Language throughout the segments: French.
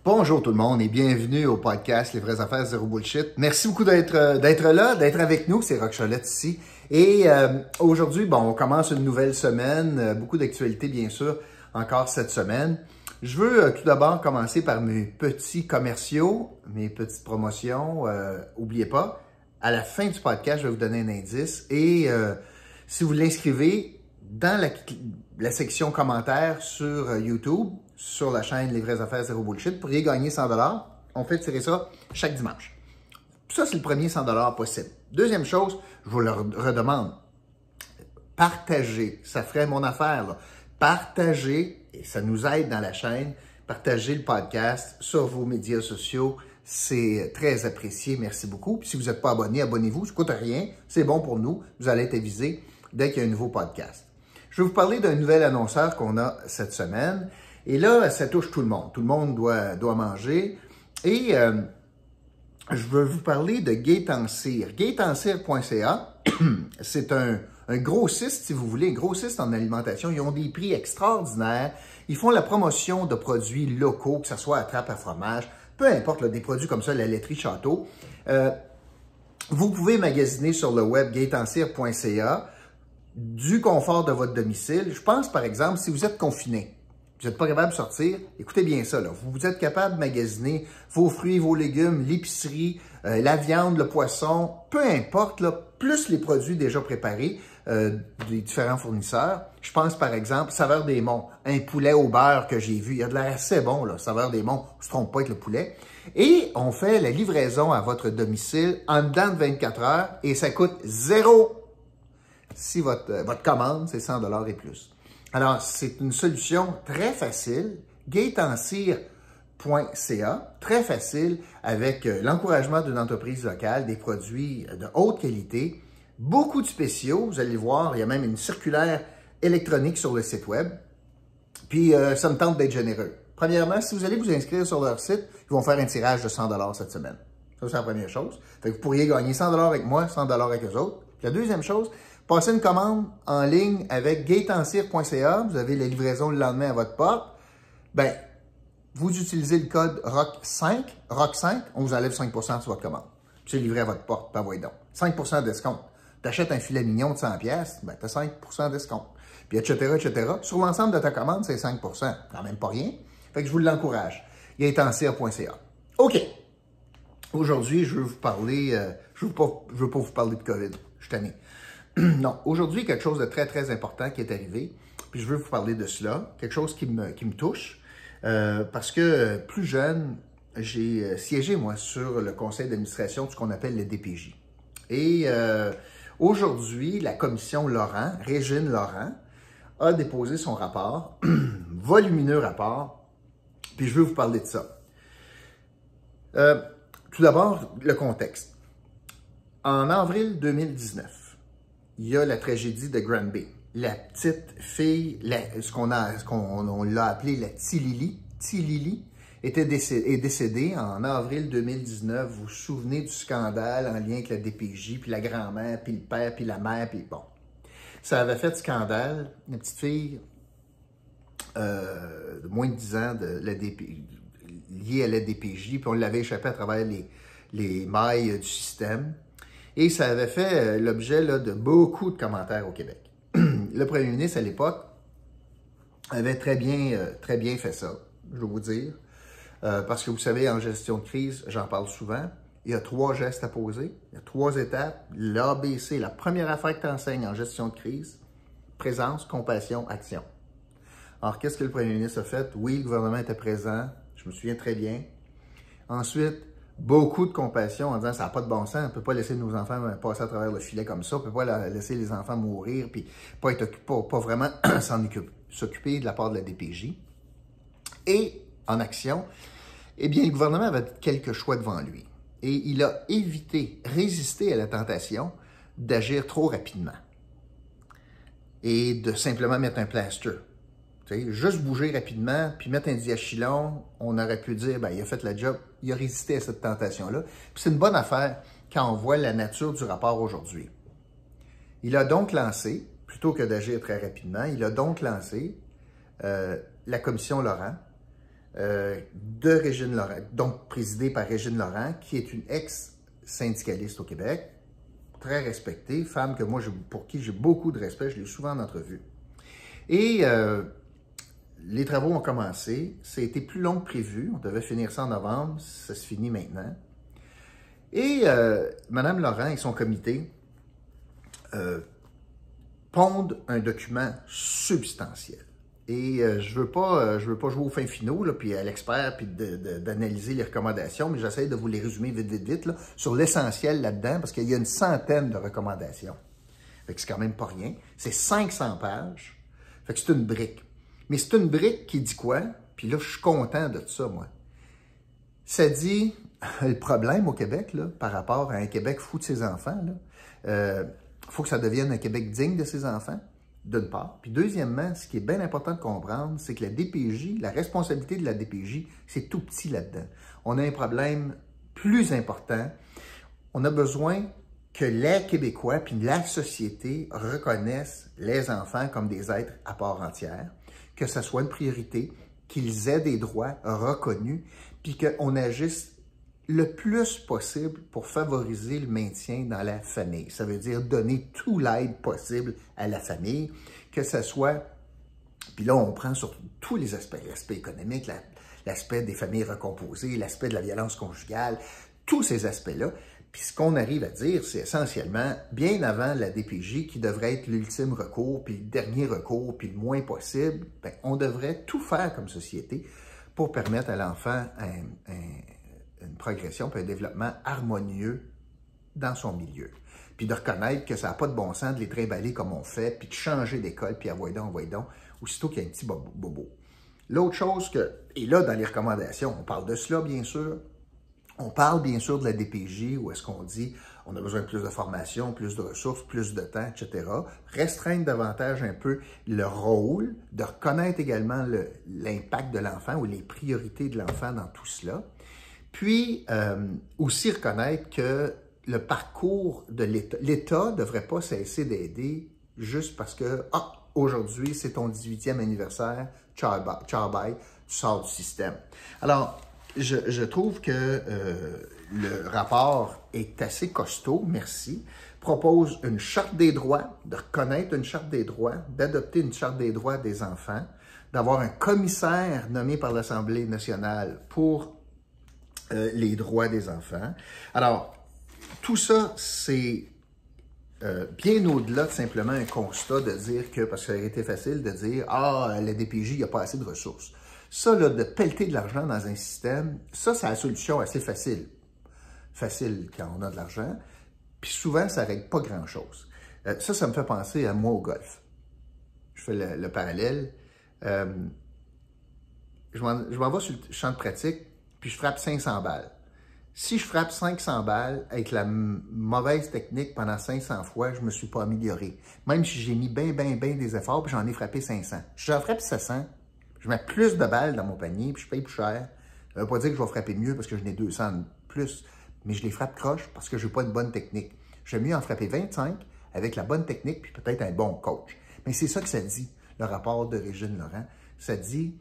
Bonjour tout le monde et bienvenue au podcast Les vraies affaires zéro bullshit. Merci beaucoup d'être là, d'être avec nous. C'est Roch Cholette ici. Et aujourd'hui, on commence une nouvelle semaine. Beaucoup d'actualités, bien sûr, encore cette semaine. Je veux tout d'abord commencer par mes petits commerciaux, mes petites promotions. N'oubliez pas, à la fin du podcast, je vais vous donner un indice. Et si vous l'inscrivez dans la section commentaires sur YouTube, sur la chaîne Les vraies affaires zéro bullshit, vous pourriez gagner 100 $. On fait tirer ça chaque dimanche. Ça, c'est le premier 100 $ possible. Deuxième chose, je vous le redemande. Partagez. Ça ferait mon affaire, là. Partagez, et ça nous aide dans la chaîne. Partagez le podcast sur vos médias sociaux. C'est très apprécié. Merci beaucoup. Puis si vous n'êtes pas abonné, abonnez-vous. Ça ne coûte rien. C'est bon pour nous. Vous allez être avisé dès qu'il y a un nouveau podcast. Je vais vous parler d'un nouvel annonceur qu'on a cette semaine. Et là, ça touche tout le monde. Tout le monde doit manger. Et je veux vous parler de Gaétan Cyr. GaétanCyr.ca, c'est un grossiste, si vous voulez, un grossiste en alimentation. Ils ont des prix extraordinaires. Ils font la promotion de produits locaux, que ce soit à trappe à fromage, peu importe, là, des produits comme ça, la laiterie Château. Vous pouvez magasiner sur le web GaétanCyr.ca du confort de votre domicile. Je pense, par exemple, si vous êtes confiné, vous n'êtes pas capable de sortir, écoutez bien ça, là. Vous êtes capable de magasiner vos fruits, vos légumes, l'épicerie, la viande, le poisson, peu importe, là, plus les produits déjà préparés des différents fournisseurs. Je pense par exemple, Saveur des Monts, un poulet au beurre que j'ai vu. Il y a de l'air assez bon, là, Saveur des Monts, on ne se trompe pas avec le poulet. Et on fait la livraison à votre domicile en dedans de 24 heures et ça coûte 0 si votre commande, c'est 100 $ et plus. Alors, c'est une solution très facile, GaétanCyr.ca, très facile, avec l'encouragement d'une entreprise locale, des produits de haute qualité, beaucoup de spéciaux, vous allez voir, il y a même une circulaire électronique sur le site web, puis ça me tente d'être généreux. Premièrement, si vous allez vous inscrire sur leur site, ils vont faire un tirage de 100 $ cette semaine. Ça, c'est la première chose. Fait que vous pourriez gagner 100 $ avec moi, 100 $ avec eux autres. Puis la deuxième chose, passez une commande en ligne avec GaétanCyr.ca, vous avez la livraison le lendemain à votre porte. Ben, vous utilisez le code ROC5, on vous enlève 5 % sur votre commande. Puis c'est livré à votre porte, ben voyez donc. 5 % de discount. Tu achètes un filet mignon de 100$, ben tu as 5 % de discount. Puis etc., etc. Sur l'ensemble de ta commande, c'est 5 %. Quand même pas rien. Fait que je vous l'encourage. GaétanCyr.ca. OK. Aujourd'hui, je veux vous parler, je veux pas vous parler de COVID. Je suis tanné. Non, aujourd'hui, quelque chose de très, très important qui est arrivé, puis je veux vous parler de cela, quelque chose qui me touche, parce que plus jeune, j'ai siégé, moi, sur le conseil d'administration de ce qu'on appelle le DPJ. Et aujourd'hui, la commission Laurent, Régine Laurent, a déposé son rapport, volumineux rapport, puis je veux vous parler de ça. Tout d'abord, le contexte. En avril 2019, il y a la tragédie de Granby. La petite fille, ce qu'on l'a appelé la Tilili, est décédée en avril 2019. Vous vous souvenez du scandale en lien avec la DPJ, puis la grand-mère, puis le père, puis la mère, puis bon. Ça avait fait scandale, une petite fille de moins de 10 ans liée à la DPJ, puis on l'avait échappé à travers les mailles du système. Et ça avait fait l'objet de beaucoup de commentaires au Québec. Le premier ministre, à l'époque, avait très bien fait ça, je dois vous dire. Parce que vous savez, en gestion de crise, j'en parle souvent, il y a 3 gestes à poser, il y a 3 étapes. L'ABC, la première affaire que tu enseignes en gestion de crise, présence, compassion, action. Alors, qu'est-ce que le premier ministre a fait? Oui, le gouvernement était présent, je me souviens très bien. Ensuite, beaucoup de compassion en disant ça n'a pas de bon sens, on ne peut pas laisser nos enfants passer à travers le filet comme ça, on ne peut pas laisser les enfants mourir, puis pas vraiment s'occuper de la part de la DPJ. Et en action, eh bien, le gouvernement avait quelques choix devant lui. Et il a résisté à la tentation d'agir trop rapidement et de simplement mettre un plaster. Juste bouger rapidement, puis mettre un diachylon, on aurait pu dire, ben, il a fait la job, il a résisté à cette tentation-là. Puis c'est une bonne affaire quand on voit la nature du rapport aujourd'hui. Il a donc lancé, plutôt que d'agir très rapidement, il a donc lancé la commission Laurent, de Régine Laurent, donc présidée par Régine Laurent, qui est une ex-syndicaliste au Québec, très respectée, femme que moi, pour qui j'ai beaucoup de respect, je l'ai souvent en entrevue. Et les travaux ont commencé, ça a été plus long que prévu, on devait finir ça en novembre, ça se finit maintenant. Et Mme Laurent et son comité pondent un document substantiel. Et je veux pas jouer au fin finaux, là, puis à l'expert, puis d'analyser les recommandations, mais j'essaie de vous les résumer vite, là, sur l'essentiel là-dedans, parce qu'il y a une centaine de recommandations. Fait que c'est quand même pas rien. C'est 500 pages. Fait que c'est une brique. Mais c'est une brique qui dit quoi? Puis là, je suis content de ça, moi. Ça dit, le problème au Québec, là, par rapport à un Québec fou de ses enfants, il faut que ça devienne un Québec digne de ses enfants, d'une part. Puis deuxièmement, ce qui est bien important de comprendre, c'est que la DPJ, la responsabilité de la DPJ, c'est tout petit là-dedans. On a un problème plus important. On a besoin que les Québécois puis la société reconnaissent les enfants comme des êtres à part entière, que ça soit une priorité, qu'ils aient des droits reconnus, puis qu'on agisse le plus possible pour favoriser le maintien dans la famille. Ça veut dire donner toute l'aide possible à la famille, que ce soit, puis là on prend sur tous les aspects, l'aspect économique, l'aspect des familles recomposées, l'aspect de la violence conjugale, tous ces aspects-là. Puis ce qu'on arrive à dire, c'est essentiellement, bien avant la DPJ, qui devrait être l'ultime recours, puis le dernier recours, puis le moins possible, bien, on devrait tout faire comme société pour permettre à l'enfant une progression puis un développement harmonieux dans son milieu. Puis de reconnaître que ça n'a pas de bon sens de les trimballer comme on fait, puis de changer d'école, puis envoyer donc, aussitôt qu'il y a un petit bobo. L'autre chose que, et là, dans les recommandations, on parle de cela, bien sûr. On parle, bien sûr, de la DPJ, où est-ce qu'on dit on a besoin de plus de formation, plus de ressources, plus de temps, etc. Restreindre davantage un peu le rôle, de reconnaître également l'impact de l'enfant ou les priorités de l'enfant dans tout cela. Puis, aussi reconnaître que le parcours de l'État ne devrait pas cesser d'aider juste parce que, aujourd'hui, c'est ton 18e anniversaire, ciao bye, tu sors du système. Alors, je trouve que le rapport est assez costaud, merci, propose une charte des droits, de reconnaître une charte des droits, d'adopter une charte des droits des enfants, d'avoir un commissaire nommé par l'Assemblée nationale pour les droits des enfants. Alors, tout ça, c'est bien au-delà de simplement un constat de dire que, parce que ça aurait été facile de dire « Ah, la DPJ, il n'y a pas assez de ressources ». Ça, là, de pelleter de l'argent dans un système, ça, c'est la solution assez facile. Facile quand on a de l'argent. Puis souvent, ça ne règle pas grand-chose. Ça me fait penser à moi au golf. Je fais le parallèle. Je m'en vais sur le champ de pratique, puis je frappe 500 balles. Si je frappe 500 balles avec la mauvaise technique pendant 500 fois, je ne me suis pas amélioré. Même si j'ai mis bien des efforts, puis j'en ai frappé 500. Si j'en frappe 700, je mets plus de balles dans mon panier, puis je paye plus cher. Ça ne veut pas dire que je vais frapper mieux parce que je n'ai 200 de plus, mais je les frappe croche parce que je n'ai pas une bonne technique. J'aime mieux en frapper 25 avec la bonne technique, puis peut-être un bon coach. Mais c'est ça que ça dit, le rapport de Régine Laurent. Ça dit,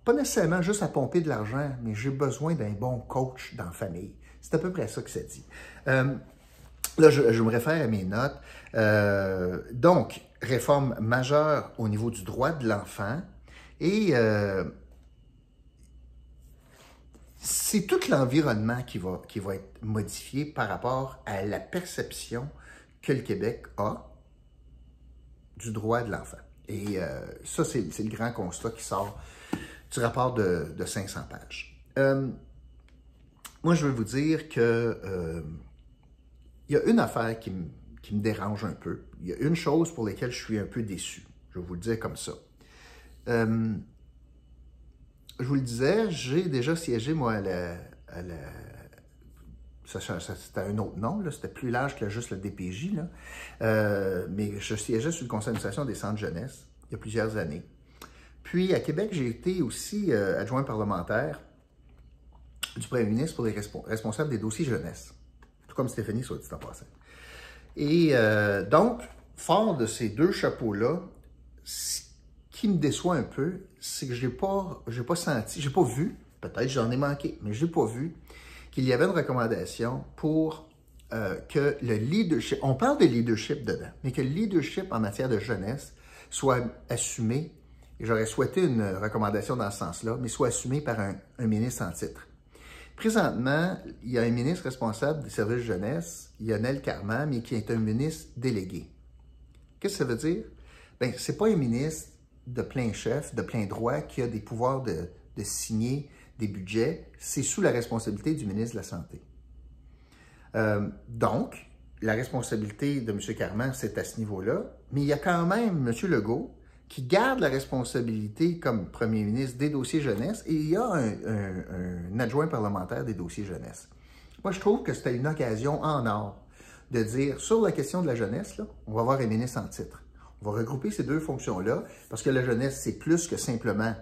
pas nécessairement juste à pomper de l'argent, mais j'ai besoin d'un bon coach dans la famille. C'est à peu près ça que ça dit. Là, je me réfère à mes notes. Donc, réforme majeure au niveau du droit de l'enfant. Et c'est tout l'environnement qui va être modifié par rapport à la perception que le Québec a du droit de l'enfant. Et ça, c'est le grand constat qui sort du rapport de 500 pages. Moi, je veux vous dire que il y a une affaire qui me dérange un peu. Il y a une chose pour laquelle je suis un peu déçu. Je vais vous le dire comme ça. Je vous le disais, j'ai déjà siégé, moi, c'était un autre nom, c'était plus large que juste le DPJ, là. Mais je siégeais sur le conseil d'administration des centres jeunesse il y a plusieurs années. Puis, à Québec, j'ai été aussi adjoint parlementaire du premier ministre pour les responsables des dossiers jeunesse, tout comme Stéphanie, soit dit en passant. Et donc, fort de ces deux chapeaux-là, ce qui me déçoit un peu, c'est que je n'ai pas senti, je n'ai pas vu, peut-être j'en ai manqué, mais je n'ai pas vu qu'il y avait une recommandation pour que le leadership, on parle de leadership dedans, mais que le leadership en matière de jeunesse soit assumé, et j'aurais souhaité une recommandation dans ce sens-là, mais soit assumé par un ministre en titre. Présentement, il y a un ministre responsable des services jeunesse, Lionel Carman, mais qui est un ministre délégué. Qu'est-ce que ça veut dire? Bien, ce n'est pas un ministre de plein chef, de plein droit, qui a des pouvoirs de signer des budgets. C'est sous la responsabilité du ministre de la Santé. Donc, la responsabilité de M. Carman, c'est à ce niveau-là, mais il y a quand même M. Legault qui garde la responsabilité comme premier ministre des dossiers jeunesse et il y a un adjoint parlementaire des dossiers jeunesse. Moi, je trouve que c'était une occasion en or de dire, sur la question de la jeunesse, là, on va avoir un ministre en titre. On va regrouper ces deux fonctions-là parce que la jeunesse, c'est plus que simplement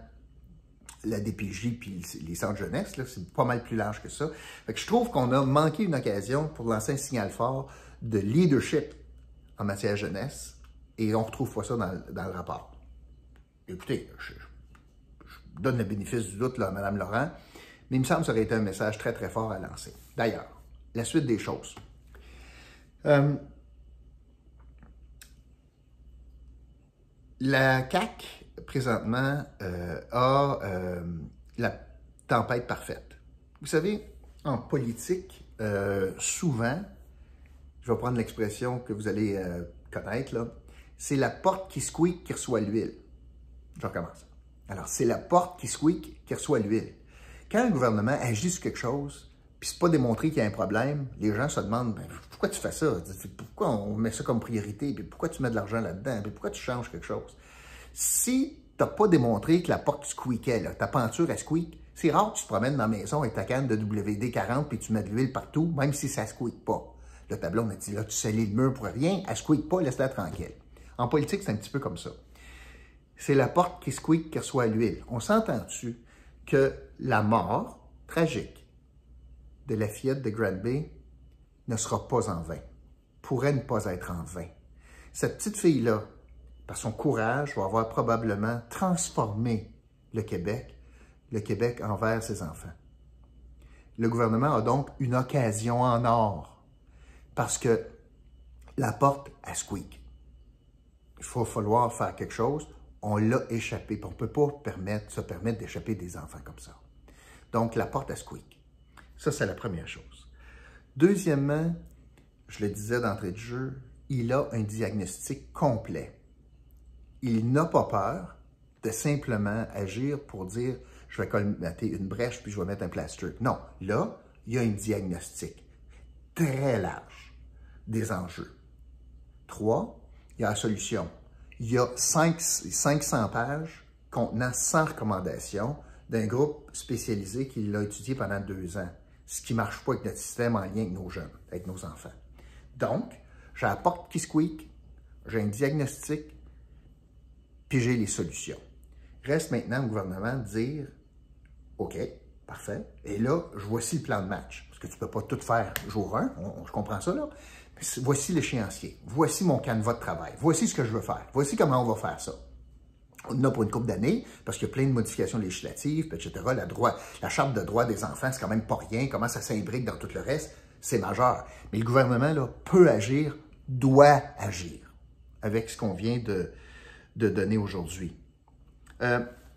la DPJ puis les centres jeunesse, c'est pas mal plus large que ça. Fait que je trouve qu'on a manqué une occasion pour lancer un signal fort de leadership en matière jeunesse et on ne retrouve pas ça dans le rapport. Écoutez, je donne le bénéfice du doute là, à Mme Laurent, mais il me semble que ça aurait été un message très, très fort à lancer. D'ailleurs, la suite des choses. La CAQ, présentement, a la tempête parfaite. Vous savez, en politique, souvent, je vais prendre l'expression que vous allez connaître, là, c'est la porte qui squeak qui reçoit l'huile. Je recommence. Alors, c'est la porte qui squeak qui reçoit l'huile. Quand le gouvernement agit sur quelque chose, puis c'est pas démontré qu'il y a un problème, les gens se demandent ben, pourquoi tu fais ça? Pourquoi on met ça comme priorité? Puis pourquoi tu mets de l'argent là-dedans? Puis pourquoi tu changes quelque chose? Si tu n'as pas démontré que la porte squeakait, là, ta peinture elle squeak, c'est rare que tu te promènes dans la maison avec ta canne de WD-40 puis tu mets de l'huile partout, même si ça ne squeak pas. Le tableau, on a dit là, tu salis le mur pour rien, elle ne squeak pas, laisse-la tranquille. En politique, c'est un petit peu comme ça. C'est la porte qui squeak qui reçoit l'huile. On s'entend-tu que la mort tragique de la fillette de Granby ne sera pas en vain, pourrait ne pas être en vain. Cette petite fille-là, par son courage, va avoir probablement transformé le Québec envers ses enfants. Le gouvernement a donc une occasion en or, parce que la porte, elle squeak. Il va falloir faire quelque chose. On l'a échappé. On ne peut pas se permettre d'échapper des enfants comme ça. Donc, la porte à squeak. Ça, c'est la première chose. Deuxièmement, je le disais d'entrée de jeu, il a un diagnostic complet. Il n'a pas peur de simplement agir pour dire « je vais colmater une brèche puis je vais mettre un plaster ». Non, là, il y a un diagnostic très large des enjeux. 3, il y a la solution. Il y a 500 pages contenant 100 recommandations d'un groupe spécialisé qui l'a étudié pendant 2 ans, ce qui ne marche pas avec notre système en lien avec nos jeunes, avec nos enfants. Donc, j'ai la porte qui squeak, j'ai un diagnostic, puis j'ai les solutions. Reste maintenant au gouvernement de dire « OK, parfait, et là, voici le plan de match. » Parce que tu ne peux pas tout faire jour 1, je comprends ça, là. Voici l'échéancier, voici mon canevas de travail, voici ce que je veux faire, voici comment on va faire ça. On en a pour une couple d'années, parce qu'il y a plein de modifications législatives, etc. La Charte de droit des enfants, c'est quand même pas rien, comment ça s'imbrique dans tout le reste, c'est majeur. Mais le gouvernement là, peut agir, doit agir, avec ce qu'on vient de donner aujourd'hui.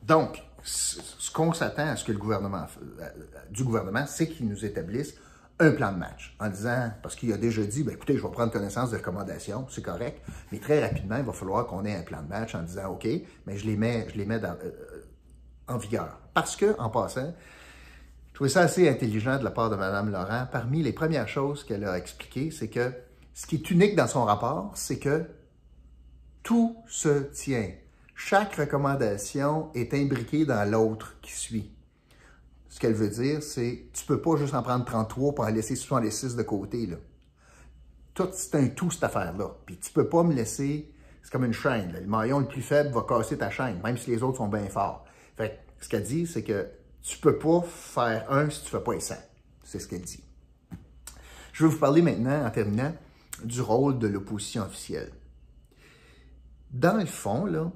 Donc, ce qu'on s'attend à ce que du gouvernement, c'est qu'il nous établisse un plan de match, en disant, parce qu'il a déjà dit, ben, écoutez, je vais prendre connaissance des recommandations, c'est correct, mais très rapidement, il va falloir qu'on ait un plan de match en disant, OK, mais je les mets en vigueur. Parce que, en passant, je trouvais ça assez intelligent de la part de Mme Laurent. Parmi les premières choses qu'elle a expliquées, c'est que ce qui est unique dans son rapport, c'est que tout se tient. Chaque recommandation est imbriquée dans l'autre qui suit. Ce qu'elle veut dire, c'est tu ne peux pas juste en prendre 33 pour en laisser 66 de côté. Là. Tout, c'est un tout, cette affaire-là. Puis tu ne peux pas me laisser, c'est comme une chaîne. Là. Le maillon le plus faible va casser ta chaîne, même si les autres sont bien forts. Fait que, ce qu'elle dit, c'est que tu ne peux pas faire un si tu ne fais pas les 100. C'est ce qu'elle dit. Je vais vous parler maintenant, en terminant, du rôle de l'opposition officielle. Dans le fond, là,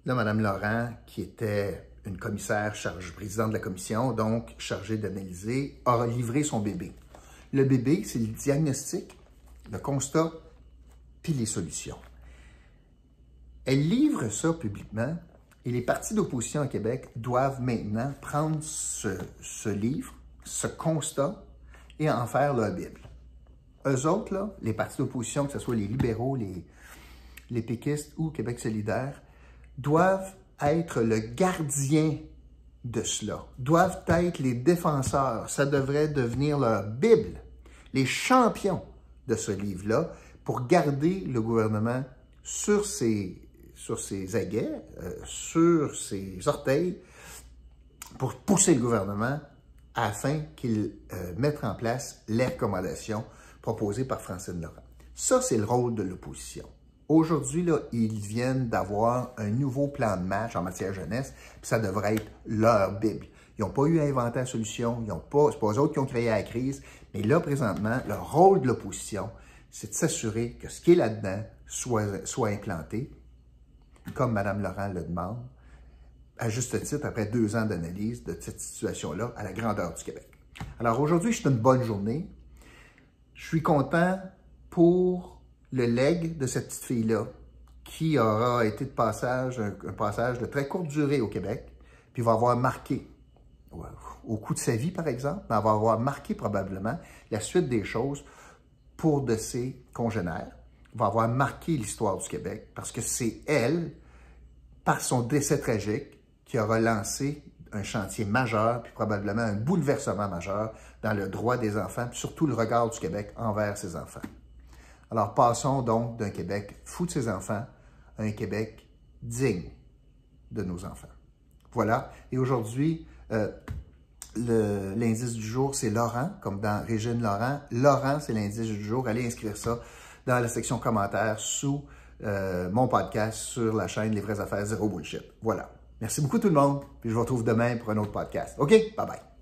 Là, Mme Laurent, qui était une commissaire présidente de la commission, donc chargée d'analyser, a livré son bébé. Le bébé, c'est le diagnostic, le constat, puis les solutions. Elle livre ça publiquement et les partis d'opposition au Québec doivent maintenant prendre ce livre, ce constat, et en faire leur Bible. Eux autres, là, les partis d'opposition, que ce soit les libéraux, les péquistes ou Québec solidaire, doivent être le gardien de cela, doivent être les défenseurs. Ça devrait devenir leur Bible, les champions de ce livre-là, pour garder le gouvernement sur ses aguets, sur ses orteils, pour pousser le gouvernement afin qu'il mette en place les recommandations proposées par Francine Laurent. Ça, c'est le rôle de l'opposition. Aujourd'hui, là, ils viennent d'avoir un nouveau plan de match en matière jeunesse, puis ça devrait être leur Bible. Ils n'ont pas eu à inventer la solution, c'est pas eux autres qui ont créé la crise, mais là, présentement, le rôle de l'opposition, c'est de s'assurer que ce qui est là-dedans soit implanté, comme Mme Laurent le demande, à juste titre, après 2 ans d'analyse de cette situation-là à la grandeur du Québec. Alors aujourd'hui, c'est une bonne journée. Je suis content pour le legs de cette petite fille-là, qui aura été de passage, un passage de très courte durée au Québec, puis va avoir marqué, au cours de sa vie par exemple, mais va avoir marqué probablement la suite des choses pour de ses congénères, va avoir marqué l'histoire du Québec, parce que c'est elle, par son décès tragique, qui aura lancé un chantier majeur, puis probablement un bouleversement majeur dans le droit des enfants, puis surtout le regard du Québec envers ses enfants. Alors passons donc d'un Québec fou de ses enfants à un Québec digne de nos enfants. Voilà, et aujourd'hui, l'indice du jour, c'est Laurent, comme dans Régine Laurent. Laurent, c'est l'indice du jour. Allez inscrire ça dans la section commentaires sous mon podcast sur la chaîne Les Vraies Affaires Zéro Bullshit. Voilà. Merci beaucoup tout le monde, puis je vous retrouve demain pour un autre podcast. OK? Bye bye.